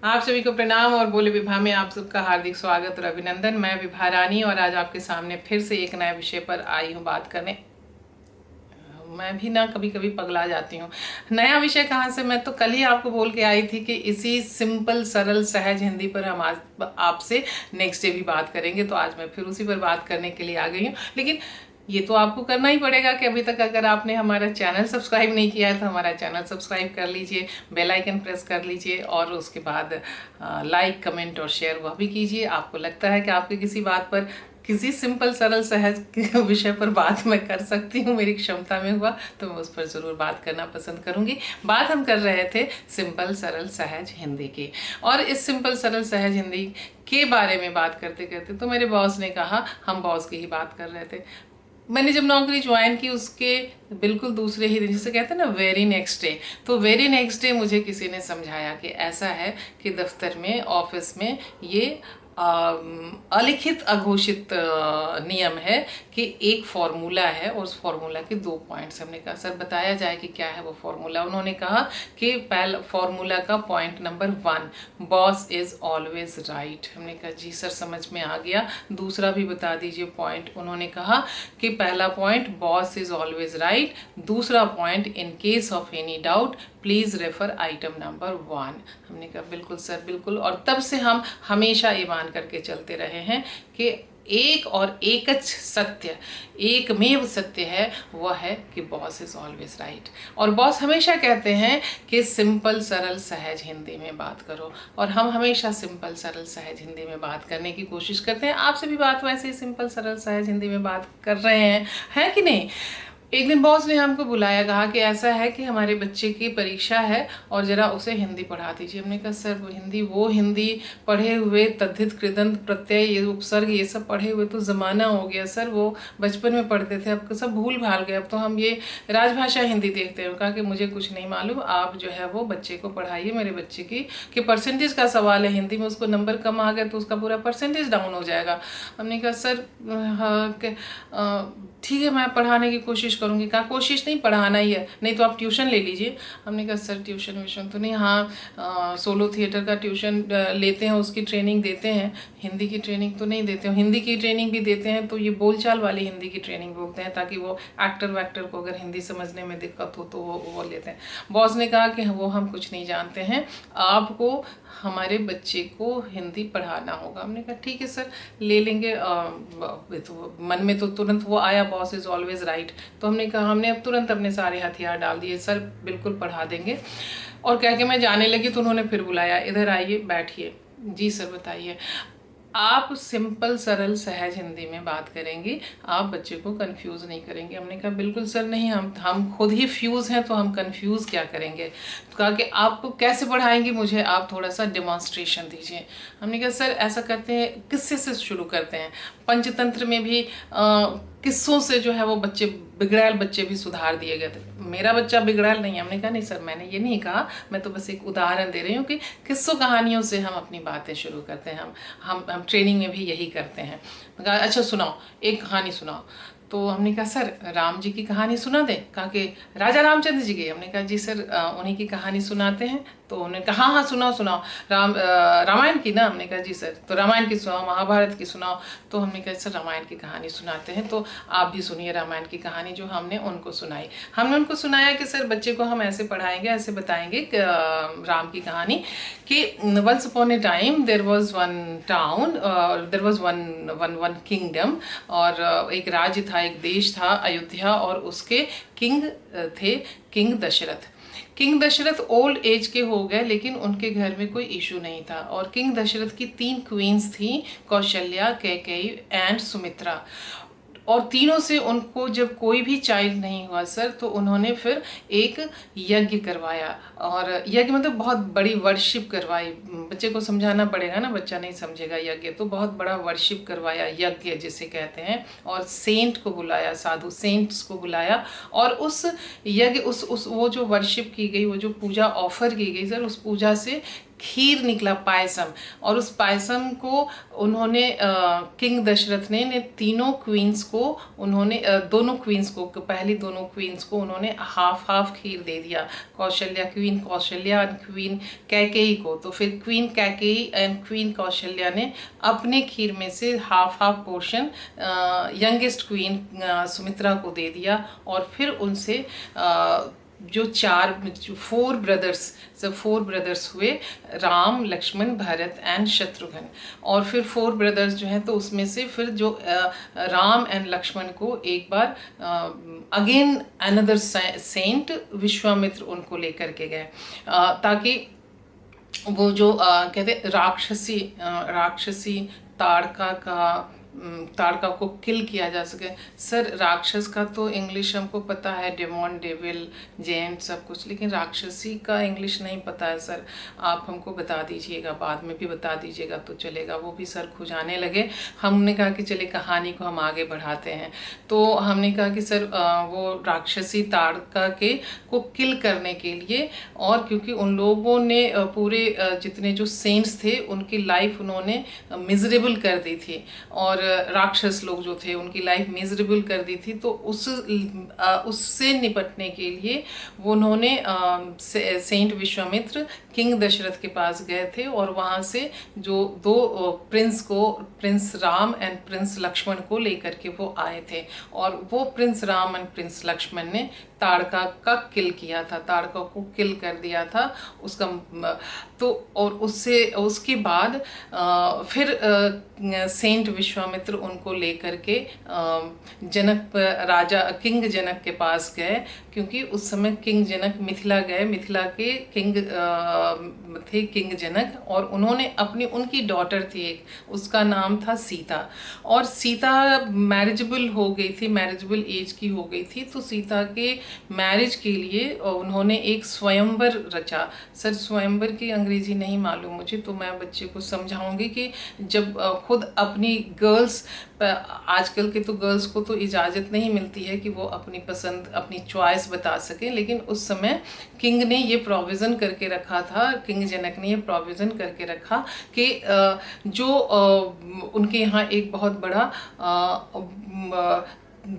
आप सभी को प्रणाम और बोले विभा में आप सबका हार्दिक स्वागत और अभिनंदन। मैं विभा रानी और आज आपके सामने फिर से एक नए विषय पर आई हूँ बात करने। मैं भी ना कभी कभी पगला जाती हूँ। नया विषय कहाँ से, मैं तो कल ही आपको बोल के आई थी कि इसी सिंपल सरल सहज हिंदी पर हम आज आपसे नेक्स्ट डे भी बात करेंगे, तो आज मैं फिर उसी पर बात करने के लिए आ गई हूँ। लेकिन ये तो आपको करना ही पड़ेगा कि अभी तक अगर आपने हमारा चैनल सब्सक्राइब नहीं किया है तो हमारा चैनल सब्सक्राइब कर लीजिए, बेल आइकन प्रेस कर लीजिए और उसके बाद लाइक कमेंट और शेयर वह भी कीजिए। आपको लगता है कि आपके किसी बात पर, किसी सिंपल सरल सहज विषय पर बात मैं कर सकती हूँ, मेरी क्षमता में हुआ तो मैं उस पर ज़रूर बात करना पसंद करूँगी। बात हम कर रहे थे सिंपल सरल सहज हिंदी की, और इस सिंपल सरल सहज हिंदी के बारे में बात करते करते तो मेरे बॉस ने कहा, हम बॉस की ही बात कर रहे थे। मैंने जब नौकरी ज्वाइन की उसके बिल्कुल दूसरे ही दिन, जिसे कहते हैं ना वेरी नेक्स्ट डे, तो वेरी नेक्स्ट डे मुझे किसी ने समझाया कि ऐसा है कि दफ्तर में, ऑफिस में ये अलिखित अघोषित नियम है कि एक फॉर्मूला है और उस फॉर्मूला के 2 पॉइंट्स। हमने कहा सर बताया जाए कि क्या है वो फॉर्मूला। उन्होंने कहा कि पहला फॉर्मूला का point number 1, boss is always right. हमने कहा जी सर समझ में आ गया, दूसरा भी बता दीजिए पॉइंट। उन्होंने कहा कि पहला point boss is always right, दूसरा point in case of any doubt please refer item number 1। हमने कहा बिल्कुल सर बिल्कुल। और तब से हम हमेशा ये मान करके चलते रहे हैं कि एक और एकच सत्य, एकमेव सत्य है, वह है कि बॉस इज ऑलवेज राइट। और बॉस हमेशा कहते हैं कि सिंपल सरल सहज हिंदी में बात करो, और हम हमेशा सिंपल सरल सहज हिंदी में बात करने की कोशिश करते हैं। आपसे भी बात वैसे ही सिंपल सरल सहज हिंदी में बात कर रहे हैं, है कि नहीं। एक दिन बॉस ने हमको बुलाया, कहा कि ऐसा है कि हमारे बच्चे की परीक्षा है और जरा उसे हिंदी पढ़ा दीजिए। हमने कहा सर वो हिंदी पढ़े हुए तद्धित कृदंत प्रत्यय ये उपसर्ग ये सब पढ़े हुए तो ज़माना हो गया सर, वो बचपन में पढ़ते थे, अब सब भूल भाल गए, अब तो हम ये राजभाषा हिंदी देखते हैं। कहा कि मुझे कुछ नहीं मालूम, आप जो है वो बच्चे को पढ़ाइए, मेरे बच्चे की कि परसेंटेज का सवाल है, हिंदी में उसको नंबर कम आ गया तो उसका पूरा परसेंटेज डाउन हो जाएगा। हमने कहा सर हाँ ठीक है मैं पढ़ाने की कोशिश करूँगी। कहा कोशिश नहीं, पढ़ाना ही है, नहीं तो आप ट्यूशन ले लीजिए। हमने कहा सर ट्यूशन व्यूशन तो नहीं, हाँ सोलो थिएटर का ट्यूशन लेते हैं, उसकी ट्रेनिंग देते हैं, हिंदी की ट्रेनिंग तो नहीं देते हैं। हिंदी की ट्रेनिंग भी देते हैं तो ये बोलचाल वाली हिंदी की ट्रेनिंग बोलते हैं, ताकि वो एक्टर वैक्टर को अगर हिंदी समझने में दिक्कत हो तो वो लेते हैं। बॉस ने कहा कि वो हम कुछ नहीं जानते हैं, आपको हमारे बच्चे को हिंदी पढ़ाना होगा। हमने कहा ठीक है सर ले लेंगे। तो मन में तो तुरंत वो आया, बॉस इज ऑलवेज राइट, तो हमने कहा, हमने अब तुरंत अपने सारे हथियार डाल दिए, सर बिल्कुल पढ़ा देंगे। और कह के मैं जाने लगी तो उन्होंने फिर बुलाया, इधर आइए बैठिए। जी सर बताइए। आप सिंपल सरल सहज हिंदी में बात करेंगी, आप बच्चे को कंफ्यूज नहीं करेंगे। हमने कहा बिल्कुल सर नहीं, हम खुद ही फ्यूज हैं तो हम कंफ्यूज क्या करेंगे। तो कहा कि आपको कैसे पढ़ाएंगी, मुझे आप थोड़ा सा डेमोन्स्ट्रेशन दीजिए। हमने कहा सर ऐसा करते हैं, किस्से से शुरू करते हैं। पंचतंत्र में भी किस्सों से जो है वो बच्चे, बिगड़ैल बच्चे भी सुधार दिए गए थे। मेरा बच्चा बिगड़ैल नहीं है। हमने कहा नहीं सर मैंने ये नहीं कहा, मैं तो बस एक उदाहरण दे रही हूँ कि किस्सों कहानियों से हम अपनी बातें शुरू करते हैं। हम ट्रेनिंग में भी यही करते हैं। कहा अच्छा सुनाओ, एक कहानी सुनाओ। तो हमने कहा सर राम जी की कहानी सुना दें। कहा कि राजा रामचंद्र जी की। हमने कहा जी सर उन्हीं की कहानी सुनाते हैं। तो उन्होंने कहा हाँ हाँ सुनाओ सुनाओ, रामायण की ना। हमने कहा जी सर, तो रामायण की सुनाओ, महाभारत की सुनाओ। तो हमने कहा सर रामायण की कहानी सुनाते हैं, तो आप भी सुनिए रामायण की कहानी जो हमने उनको सुनाई। हमने उनको सुनाया कि सर बच्चे को हम ऐसे पढ़ाएंगे, ऐसे बताएंगे राम की कहानी कि once upon a time there was one town, there was one kingdom, और एक राज्य था, एक देश था अयोध्या, और उसके किंग थे king Dasharath. King Dasharath old age के हो गए, लेकिन उनके घर में कोई इशू नहीं था। और किंग दशरथ की 3 क्वींस थी, कौशल्या, कैकेयी एंड सुमित्रा। और तीनों से उनको जब कोई भी चाइल्ड नहीं हुआ सर, तो उन्होंने फिर एक यज्ञ करवाया। और यज्ञ मतलब बहुत बड़ी वर्शिप करवाई। बच्चे को समझाना पड़ेगा ना, बच्चा नहीं समझेगा यज्ञ, तो बहुत बड़ा वर्शिप करवाया, यज्ञ जिसे कहते हैं। और सेंट को बुलाया, साधु सेंट्स को बुलाया, और उस यज्ञ उस वो जो वर्शिप की गई, वो जो पूजा ऑफर की गई सर, उस पूजा से खीर निकला, पायसम। और उस पायसम को उन्होंने किंग दशरथ ने तीनों क्वींस को उन्होंने दोनों क्वींस को, पहली दोनों क्वींस को उन्होंने हाफ हाफ खीर दे दिया, Kaushalya, queen Kaushalya and queen Kaikeyi को। तो फिर queen Kaikeyi and queen Kaushalya ने अपने खीर में से half half portion youngest queen Sumitra को दे दिया। और फिर उनसे जो फोर ब्रदर्स हुए, राम, लक्ष्मण, भरत एंड शत्रुघ्न। और फिर फोर ब्रदर्स जो हैं, तो उसमें से फिर जो राम एंड लक्ष्मण को एक बार अगेन अनदर सेंट विश्वामित्र उनको लेकर के गए, ताकि वो जो कहते राक्षसी ताड़का को किल किया जा सके। सर राक्षस का तो इंग्लिश हमको पता है, डेमोन, डेविल, जेंट, सब कुछ, लेकिन राक्षसी का इंग्लिश नहीं पता है सर। आप हमको बता दीजिएगा, बाद में भी बता दीजिएगा तो चलेगा। वो भी सर खुजाने लगे। हमने कहा कि चले कहानी को हम आगे बढ़ाते हैं। तो हमने कहा कि सर वो राक्षसी ताड़का को किल करने के लिए, और क्योंकि उन लोगों ने पूरे जितने जो सेंट्स थे उनकी लाइफ उन्होंने मिजरेबल कर दी थी, और राक्षस लोग जो थे उनकी लाइफ मिजरेबल कर दी थी। तो उससे निपटने के लिए वो उन्होंने सेंट विश्वामित्र किंग दशरथ के पास गए थे, और वहाँ से जो दो prince Ram and prince Lakshman को लेकर के वो आए थे। और वो prince Ram and prince Lakshman ने ताड़का का किल किया था, ताड़का को किल कर दिया था उसका। तो और उसके बाद फिर सेंट विश्वामित्र उनको लेकर के किंग जनक के पास गए, क्योंकि उस समय किंग जनक मिथिला गए, मिथिला के किंग थे किंग जनक। और उन्होंने उनकी डॉटर थी एक, उसका नाम था सीता, और सीता मैरिजेबल हो गई थी, मैरिजेबल एज की हो गई थी। तो सीता के मैरिज के लिए उन्होंने एक स्वयंवर रचा। सर स्वयंवर की अंग्रेजी नहीं मालूम मुझे, तो मैं बच्चे को समझाऊंगी कि जब खुद अपनी गर्ल्स, आजकल के तो गर्ल्स को तो इजाज़त नहीं मिलती है कि वो अपनी पसंद, अपनी चॉइस बता सकें, लेकिन उस समय किंग ने ये प्रोविज़न करके रखा था, किंग जनक ने ये प्रोविज़न करके रखा कि जो उनके यहाँ एक बहुत बड़ा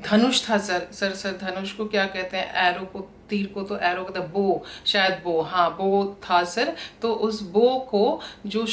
धनुष था। सर धनुष को क्या कहते हैं? एरो को, तीर को तो एरो कहते हैं, बो, शायद बो, हाँ बो था सर। तो उस बो को जो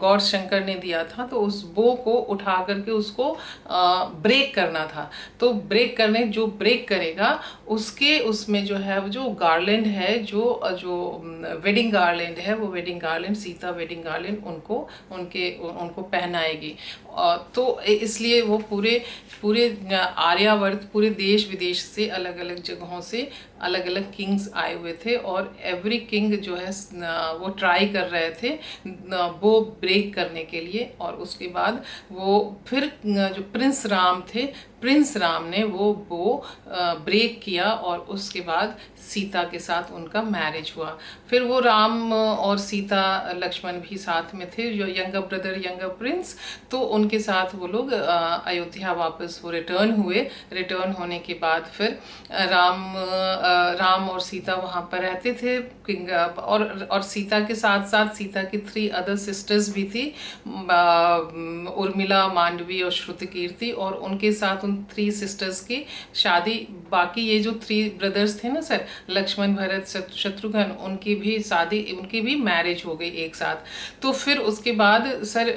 गॉड शंकर ने दिया था, तो उस बो को उठा करके उसको ब्रेक करना था। तो ब्रेक करेगा उसमें जो है वो जो गार्लैंड है, जो वेडिंग गार्लैंड है, वो wedding garland, Sita wedding garland उनको पहनाएगी। तो इसलिए वो पूरे आर्यावर्त, पूरे देश विदेश से, अलग अलग जगहों से अलग अलग किंग्स आए हुए थे, और एवरी किंग जो है वो ट्राई कर रहे थे वो ब्रेक करने के लिए। और उसके बाद वो फिर जो प्रिंस राम थे, प्रिंस राम ने वो ब्रेक किया, और उसके बाद सीता के साथ उनका मैरिज हुआ। फिर वो राम और सीता, लक्ष्मण भी साथ में थे, जो यंगर ब्रदर, यंगर प्रिंस। तो उनके साथ वो लोग अयोध्या वापस वो रिटर्न हुए। रिटर्न होने के बाद फिर राम और सीता वहाँ पर रहते थे, और सीता के साथ साथ सीता की 3 अदर सिस्टर्स भी थी, उर्मिला, मांडवी और श्रुतकीर्ति। और उनके साथ उन 3 सिस्टर्स की शादी, बाकी ये जो 3 ब्रदर्स थे ना सर, लक्ष्मण, भरत, शत्रुघ्न, उनकी भी शादी, उनकी भी मैरिज हो गई एक साथ। तो फिर उसके बाद सर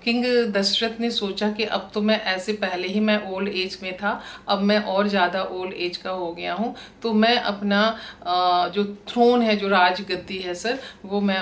किंग दशरथ ने सोचा कि अब तो मैं ऐसे, पहले ही मैं ओल्ड एज में था, अब मैं और ज़्यादा ओल्ड एज का हो गया हूँ, तो मैं अपना जो थ्रोन है, जो राजगद्दी है सर, वो मैं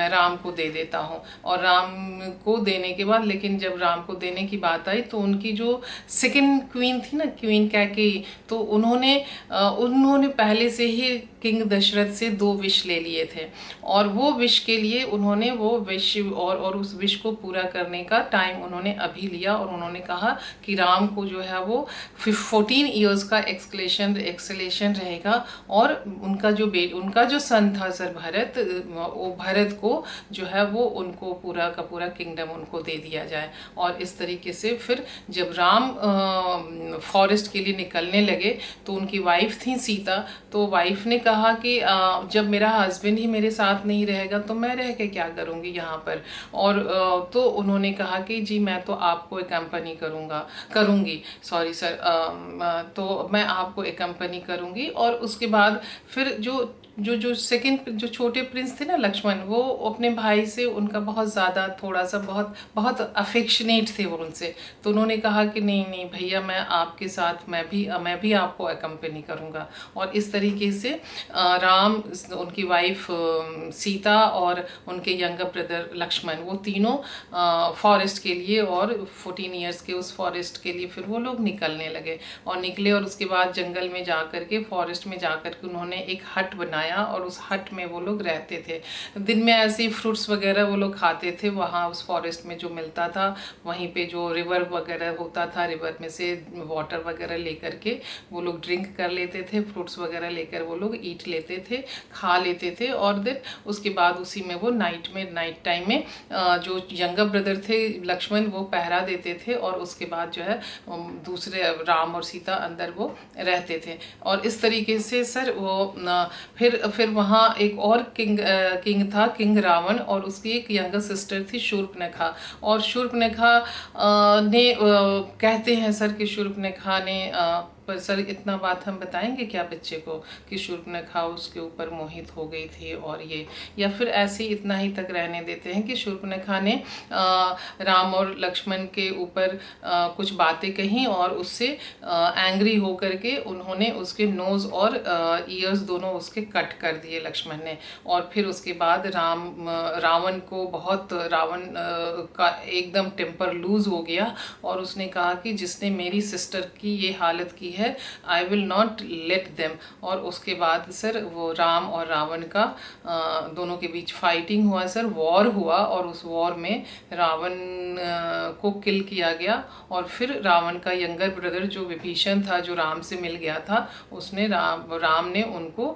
राम को दे देता हूँ। और राम को देने के बाद, लेकिन जब राम को देने की बात आई, तो उनकी जो सेकंड क्वीन थी ना, क्वीन कैकेयी, तो उन्होंने पहले से ही किंग दशरथ से 2 विश ले लिए थे, और वो विश के लिए उन्होंने वो विश और उस विश को पूरा करने का टाइम उन्होंने अभी लिया। और उन्होंने कहा कि राम को जो है वो 14 इयर्स का एक्सलेशन रहेगा, और उनका जो सन था सर भरत, वो भरत को जो है वो उनको पूरा का पूरा किंगडम उनको दे दिया जाए। और इस तरीके से फिर जब राम फॉरेस्ट के लिए निकलने लगे तो उनकी वाइफ थी सीता, तो वाइफ ने कहा कि जब मेरा हस्बैंड ही मेरे साथ नहीं रहेगा तो मैं रह के क्या करूँगी यहाँ पर। और तो उन्होंने कहा कि जी मैं तो आपको एकम्पनी करूँगी, सॉरी सर, तो मैं आपको एकम्पनी करूँगी। और उसके बाद फिर जो सेकंड जो छोटे प्रिंस थे ना लक्ष्मण, वो अपने भाई से उनका बहुत ज़्यादा थोड़ा सा बहुत बहुत अफेक्शनेट थे वो उनसे। तो उन्होंने कहा कि नहीं नहीं भैया, मैं आपके साथ मैं भी आपको एकम्पनी करूँगा। और इस तरीके से राम, उनकी वाइफ सीता और उनके यंगर ब्रदर लक्ष्मण, वो तीनों फॉरेस्ट के लिए और 14 ईयर्स के उस फॉरेस्ट के लिए फिर वो लोग निकलने लगे। और निकले और उसके बाद जंगल में जा कर के, फॉरेस्ट में जा कर के उन्होंने एक हट बनाया और उस हट में वो लोग रहते थे। दिन में ऐसे ही फ्रूट्स वगैरह वो लोग खाते थे, वहाँ उस फॉरेस्ट में जो मिलता था, वहीं पे जो रिवर वगैरह होता था, रिवर में से वाटर वगैरह लेकर के वो लोग ड्रिंक कर लेते थे, फ्रूट्स वगैरह लेकर वो लोग ईट लेते थे, खा लेते थे। और देन उसके बाद उसी में वो नाइट टाइम में जो यंगर ब्रदर थे लक्ष्मण, वो पहरा देते थे। और उसके बाद जो है दूसरे राम और सीता अंदर वो रहते थे। और इस तरीके से सर वो फिर वहाँ एक और किंग था, किंग रावण, और उसकी एक यंगर सिस्टर थी शूर्पणखा। और शूर्पणखा ने कहते हैं सर कि शूर्पणखा ने पर सर इतना बात हम बताएंगे क्या बच्चे को कि शूर्पणखा उसके ऊपर मोहित हो गई थी और ये, या फिर ऐसे ही इतना ही तक रहने देते हैं कि शूर्पणखा ने राम और लक्ष्मण के ऊपर कुछ बातें कही और उससे एंग्री होकर के उन्होंने उसके नोज और ईयर्स दोनों उसके कट कर दिए लक्ष्मण ने। और फिर उसके बाद रावण का एकदम टेम्पर लूज हो गया और उसने कहा कि जिसने मेरी सिस्टर की ये हालत की है, I will not let them. और उसके बाद सर वो राम और रावण का दोनों के बीच फाइटिंग हुआ सर, वॉर हुआ। और उस वॉर में रावण को किल किया गया। और फिर रावण का यंगर ब्रदर जो विभीषण था, जो राम से मिल गया था, उसने राम ने उनको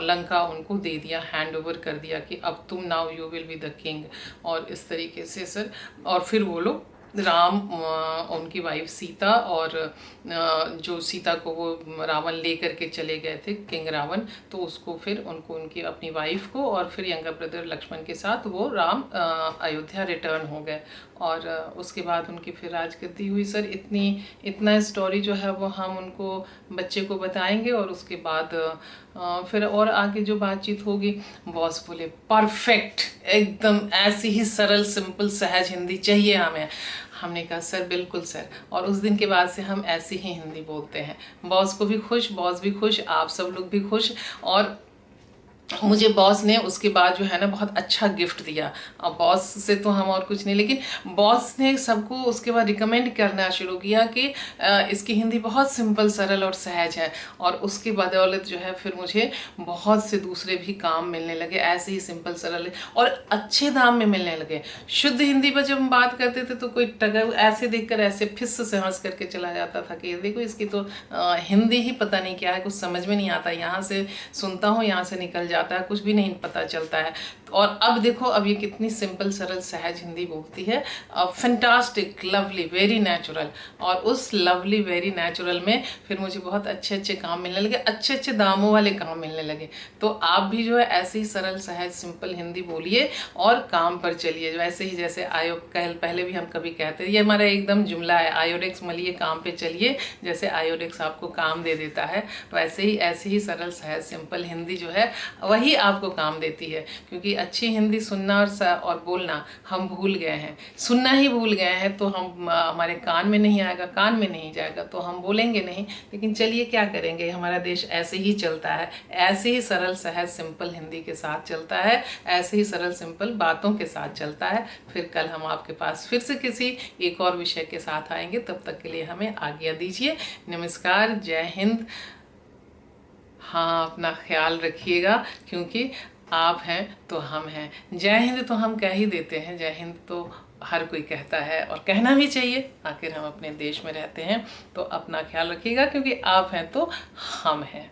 लंका उनको दे दिया, हैंड ओवर कर दिया कि अब तुम now you will be the king. और इस तरीके से सर, और फिर वो लोग राम, उनकी वाइफ सीता, और जो सीता को वो रावण ले करके चले गए थे किंग रावण, तो उसको फिर उनकी अपनी वाइफ को और फिर यंगर ब्रदर लक्ष्मण के साथ वो राम अयोध्या रिटर्न हो गए। और उसके बाद उनकी फिर राजगद्दी हुई सर। इतना स्टोरी जो है वो हम उनको बच्चे को बताएंगे। और उसके बाद फिर और आगे जो बातचीत होगी, बॉस बोले परफेक्ट, एकदम ऐसी ही सरल सिंपल सहज हिंदी चाहिए हमें। हमने कहा सर बिल्कुल सर। और उस दिन के बाद से हम ऐसी ही हिंदी बोलते हैं। बॉस को भी खुश, बॉस भी खुश, आप सब लोग भी खुश। और मुझे बॉस ने उसके बाद जो है ना बहुत अच्छा गिफ्ट दिया। अब बॉस से तो हम और कुछ नहीं, लेकिन बॉस ने सबको उसके बाद रिकमेंड करना शुरू किया कि इसकी हिंदी बहुत सिंपल सरल और सहज है। और उसके बदौलत जो है फिर मुझे बहुत से दूसरे भी काम मिलने लगे ऐसे ही सिंपल सरल और अच्छे दाम में मिलने लगे। शुद्ध हिंदी पर जब हम बात करते थे तो कोई टगर ऐसे देखकर ऐसे फिस से हंस करके चला जाता था कि देखो इसकी तो हिंदी ही पता नहीं क्या है, कुछ समझ में नहीं आता, यहाँ से सुनता हूँ यहाँ से निकल जाता है, कुछ भी नहीं पता चलता है। और अब देखो अब ये कितनी सिंपल सरल सहज हिंदी बोलती है। Fantastic, lovely, very natural. और उस लवली वेरी नेचुरल में फिर मुझे बहुत अच्छे अच्छे काम मिलने लगे, अच्छे अच्छे दामों वाले काम मिलने लगे। तो आप भी जो है ऐसे ही सरल सहज सिंपल हिंदी बोलिए और काम पर चलिए। वैसे ही जैसे पहले भी हम कभी कहते हैं, ये हमारा एकदम जुमला है, आयोडेक्स मलिए काम पे चलिए। जैसे आयोडेक्स आपको काम दे देता है, वैसे ही ऐसी ही सरल सहज सिंपल हिंदी जो है वही आपको काम देती है। क्योंकि अच्छी हिंदी सुनना और बोलना हम भूल गए हैं, सुनना ही भूल गए हैं। तो हम हमारे कान में नहीं आएगा, कान में नहीं जाएगा तो हम बोलेंगे नहीं। लेकिन चलिए क्या करेंगे, हमारा देश ऐसे ही चलता है, ऐसे ही सरल सहज सिंपल हिंदी के साथ चलता है, ऐसे ही सरल सिंपल बातों के साथ चलता है। फिर कल हम आपके पास फिर से किसी एक और विषय के साथ आएंगे। तब तक के लिए हमें आज्ञा दीजिए। नमस्कार, जय हिंद। हाँ, अपना ख्याल रखिएगा, क्योंकि आप हैं तो हम हैं। जय हिंद तो हम कह ही देते हैं, जय हिंद तो हर कोई कहता है और कहना भी चाहिए, आखिर हम अपने देश में रहते हैं। तो अपना ख्याल रखिएगा, क्योंकि आप हैं तो हम हैं।